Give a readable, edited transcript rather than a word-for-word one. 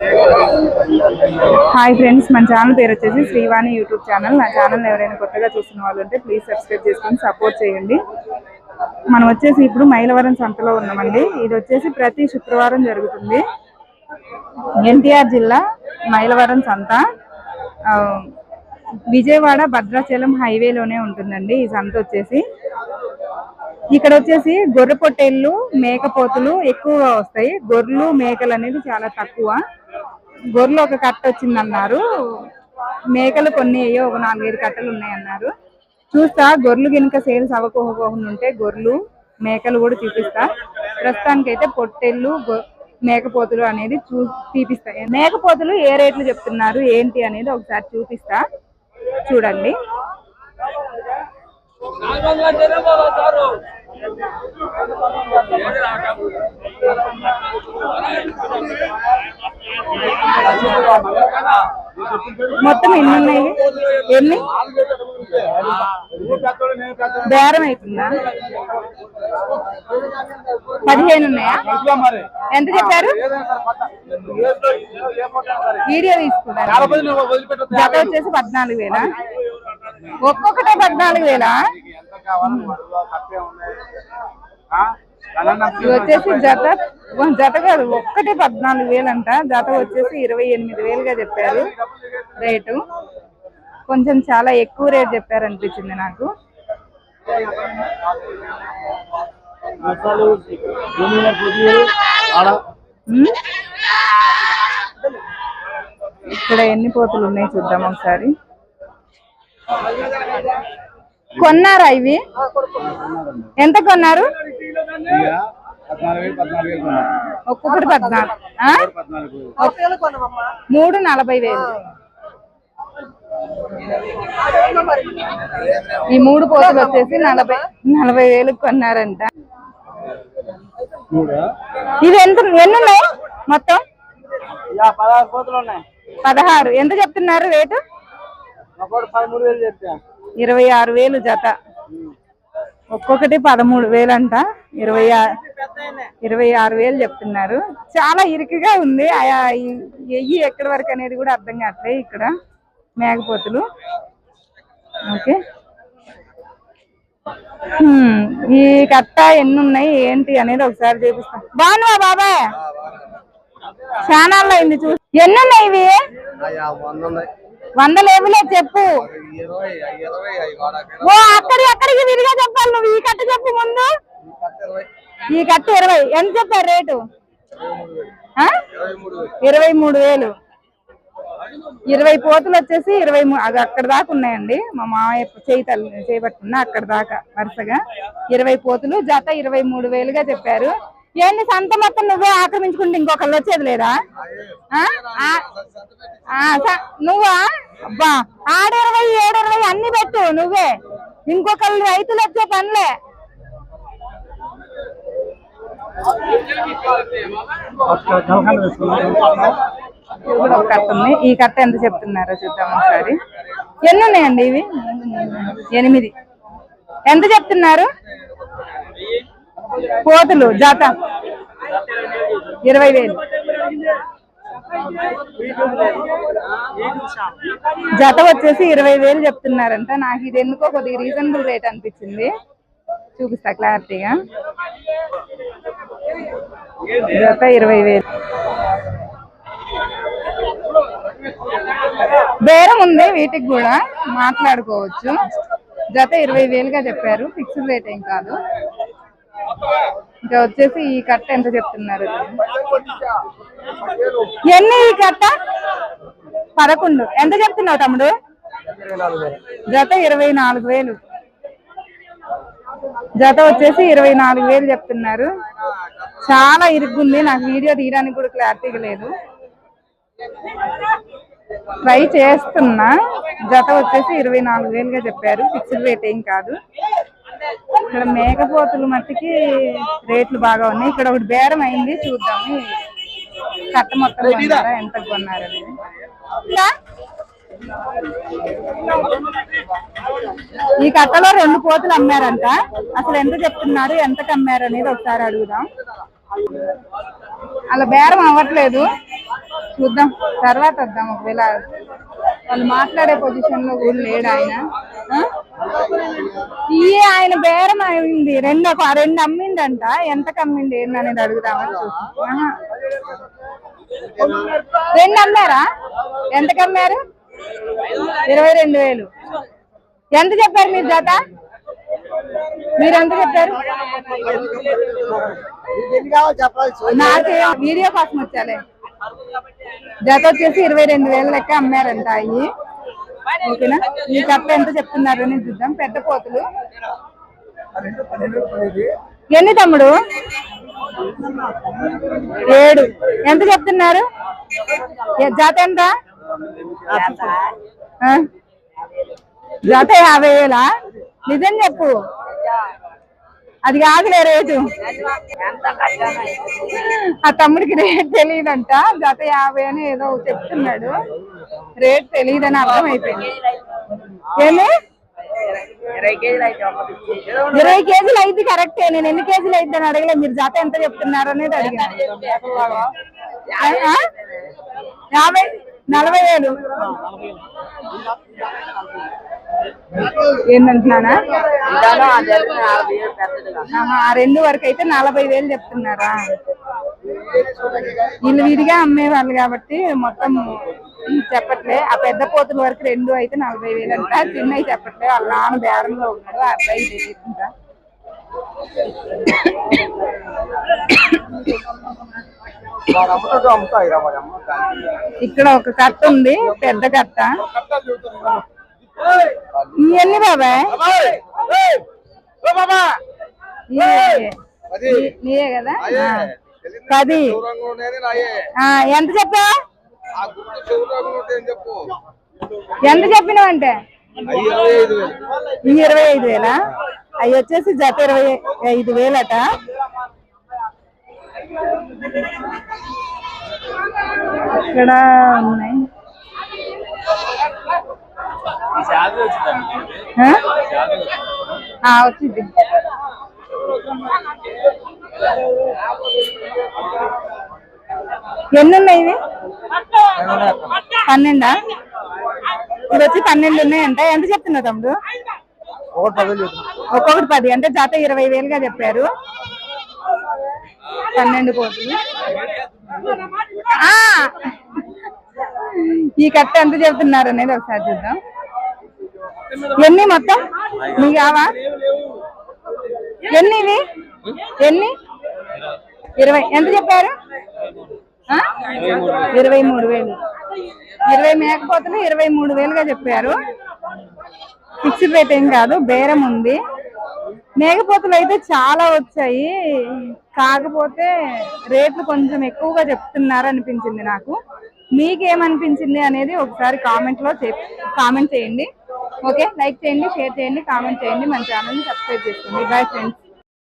Hi friends, మన channel పేరు వచ్చేసి శ్రీవాణి యూట్యూబ్ ఛానల్. నా ఛానల్ ఎవరైనా కొత్తగా చూస్తున్న వాళ్ళు ఉంటే ప్లీజ్ సబ్స్క్రైబ్ చేసుకొని సపోర్ట్ చేయండి. మనం వచ్చేసి ఇప్పుడు మైలవరం సంతలో ఉన్నామండి. ఇది వచ్చేసి ప్రతి శుక్రవారం జరుగుతుంది. ఎన్టీఆర్ జిల్లా మైలవరం సంత విజయవాడ భద్రాచలం హైవేలోనే ఉంటుందండి. ఈ సంత వచ్చేసి ఇక్కడ వచ్చేసి గొర్రె పొట్టేళ్ళు, మేకపోతులు ఎక్కువగా వస్తాయి. గొర్రెలు మేకలు అనేది చాలా తక్కువ. గొర్రెలు ఒక కట్ట వచ్చిందన్నారు, మేకలు కొన్ని అయ్యో ఒక 4-5 కట్టలు ఉన్నాయన్నారు. చూస్తా గొర్రెలు గినక సేల్స్ అవ్వకపోకుండా ఉంటే గొర్రెలు మేకలు కూడా చూపిస్తా. ప్రస్తుతానికైతే పొట్టేళ్ళు మేకపోతులు అనేది చూపిస్తాయి. మేకపోతులు ఏ రేట్లు చెప్తున్నారు ఏంటి అనేది ఒకసారి చూపిస్తా, చూడండి. మొత్తం ఎన్ని ఉన్నాయి? ఎన్ని బేరం అవుతుందా? 15 ఉన్నాయా? ఎంత చెప్పారు? వీడియో తీసుకున్నారు. జత వచ్చేసి 14,000. ఒక్కొక్కటే 14,000. ఇది వచ్చేసి జత కాదు, ఒక్కటే 14,000 అంట. జత వచ్చేసి 28,000గా చెప్పారు రేటు. కొంచెం చాలా ఎక్కువ రేట్ చెప్పారు అనిపించింది నాకు. ఇక్కడ ఎన్ని పోతులు ఉన్నాయి చూద్దాం ఒకసారి. కొన్నారా ఇవి? ఎంత కొన్నారు? ఒక్కొక్కటి 14. 3 40,000. ఈ 3 పోతులు వచ్చేసి 40,000 కొన్నారంట. ఇవి ఎన్ని ఉన్నాయి మొత్తం? 16. ఎంత చెప్తున్నారు రేటు? 26,000 జత. ఒక్కొక్కటి 13,000 అంట. 26,000 చెప్తున్నారు. చాలా ఇరుకుగా ఉంది. ఎయ్యి ఎక్కడి వరకు అనేది కూడా అర్థం కావట్లే. ఇక్కడ మేకపోతులు. ఓకే, ఈ కట్ట ఎన్ని ఉన్నాయి ఏంటి అనేది ఒకసారి చూపిస్తాం. బాగున్నా బాబాయ్? ఛానల్లో అయింది చూసి. ఎన్ని ఉన్నాయి ఇవి? 100 లేవులే చెప్పు. ఓ అక్కడికి విరిగా చెప్పాలి నువ్వు. ఈ కట్ట చెప్పు ముందు. ఈ కట్ట 20. ఎంత చెప్పారు రేటు? 23,000. 20 పోతులు వచ్చేసి 23. అది అక్కడ దాకా ఉన్నాయండి. మా మామయ్య చేయబట్టుకున్నా అక్కడ దాకా వరుసగా 20 పోతులు. జత 23,000గా చెప్పారు. ఏంటి సంత మొత్తం నువ్వే ఆక్రమించుకుంటే ఇంకొకళ్ళు వచ్చేది లేదా? నువ్వా? అబ్బా, 620 720 అన్ని పెట్టు నువ్వే. ఇంకొకళ్ళు రైతులు వచ్చే పనిలే. ఒక కట్ట ఉంది. ఈ కట్ట ఎంత చెప్తున్నారో చూద్దాం ఒకసారి. ఎన్ని ఉన్నాయండి ఇవి? 8. ఎంత చెప్తున్నారు? పోతులు జత 20,000. జత వచ్చేసి 20,000 చెప్తున్నారంట. నాకు ఇది ఎందుకో కొద్దిగా రీజనబుల్ రేట్ అనిపించింది. చూపిస్తా క్లారిటీగా. జత 20,000. బేరం ఉంది, వీటికి కూడా మాట్లాడుకోవచ్చు. జత 20,000గా చెప్పారు. ఫిక్స్డ్ రేట్ ఏం కాదు. ఇంకా వచ్చేసి ఈ కట్ట ఎంత చెప్తున్నారు? ఎన్ని ఈ కట్ట? 11. ఎంత చెప్తున్నావు తమ్ముడు? జత 24,000. జత వచ్చేసి 24,000 చెప్తున్నారు. చాలా ఇరుగ్గుంది. నాకు వీడియో తీయడానికి కూడా క్లారిటీగా లేదు. ట్రై చేస్తున్నా. జత వచ్చేసి 24,000గా చెప్పారు. ఫిక్స్డ్ రేట్ ఏం కాదు. ఇక్కడ మేకపోతులు మట్టికి రేట్లు బాగా ఉన్నాయి. ఇక్కడ ఒకటి బేరం అయింది, చూద్దాము. కట్ట మొత్తం కొన్నారా, ఎంత కొన్నారని. ఈ కట్టలో 2 పోతులు అమ్మారంట. అసలు ఎంత చెప్తున్నారు, ఎంతకు అమ్మారు అనేది ఒకసారి అడుగుదాం. అలా బేరం అవ్వట్లేదు. చూద్దాం, తర్వాత వద్దాం. ఒకవేళ వాళ్ళు మాట్లాడే పొజిషన్ లో కూడా లేడు ఆయన. ఆయన బేరం అయింది, రెండు అమ్మిండంట. ఎంతకు అమ్మింది ఏందనేది అడుగుదామని చూస్తాం. రెండు అమ్మారా? ఎంతకు అమ్మారు? 22,000. ఎంత చెప్పారు మీరు జత? మీరు ఎంత చెప్పారు? నాకే వీడియో కోసం వచ్చాలే. జత వచ్చేసి 22,000 లెక్క అమ్మారంట అయ్యి. ఓకేనా? ఈ కప్ప ఎంత చెప్తున్నారు అని చూద్దాం. పెద్ద పోతులు ఎన్ని తమ్ముడు? 7. ఎంత చెప్తున్నారు? జత ఎంత? జత 50,000. నిజం చెప్పు, అది కాదులే రేటు. ఆ తమ్ముడికి రేట్ తెలియదంట. జత 50 అని ఏదో చెప్తున్నాడు. రేట్ తెలియదని అర్థమైపోయింది. ఏమి 20 కేజీలు అయితే కరెక్టే. నేను ఎన్ని కేజీలు అయితే అని అడగలే. మీరు జత ఎంత చెప్తున్నారు అనేది అడిగాను. 40,000 ఏంటంటున్నానా? ఆ 2 వరకు అయితే 40,000 చెప్తున్నారా? వీళ్ళు విడిగా అమ్మేవాళ్ళు కాబట్టి మొత్తం చెప్పట్లే. ఆ పెద్ద పోతుల వరకు 2 అయితే 40,000 అంట. చిన్నవి చెప్పట్లే. వాళ్ళ నాన్న బేరంలో ఉన్నాడు. ఆ అబ్బాయి తెలియదుంట. ఇక్కడ ఒక కట్ట ఉంది, పెద్ద కట్ట. ఎన్ని బాబాయ్? నీయే కదా? 10. ఎంత చెప్పా? ఎంత చెప్పినావంటే? 25,000. అవి వచ్చేసి జత 25,000 అట. ఇక్కడ ఉన్నాయి. వచ్చింది. ఎన్ని ఉన్నాయి ఇవి? 12. ఇది వచ్చి 12 ఉన్నాయంట. ఎంత చెప్తున్నా తమ్ముడు? ఒక్కొక్కటి 10 అంటే జత 20,000గా చెప్పారు. 12 కోట్లు. ఈ కట్ట ఎంత చెప్తున్నారు అనేది ఒకసారి చూద్దాం. ఎన్ని మొత్తం మీకు కావా? ఎన్ని ఇవి? ఎన్ని? 20. ఎంత చెప్పారు? 23,000. 20 మేకపోతులు 23,000గా చెప్పారు. ఫిక్స్డ్ రేట్ ఏం కాదు, బేరం ఉంది. మేకపోతులు అయితే చాలా వచ్చాయి, కాకపోతే రేట్లు కొంచెం ఎక్కువగా చెప్తున్నారు అనిపించింది నాకు. మీకేమనిపించింది అనేది ఒకసారి కామెంట్ చేయండి. ఓకే, లైక్ చేయండి, షేర్ చేయండి, కామెంట్ చేయండి. మన ఛానల్ని సబ్స్క్రైబ్ చేసుకోండి. Bye friends.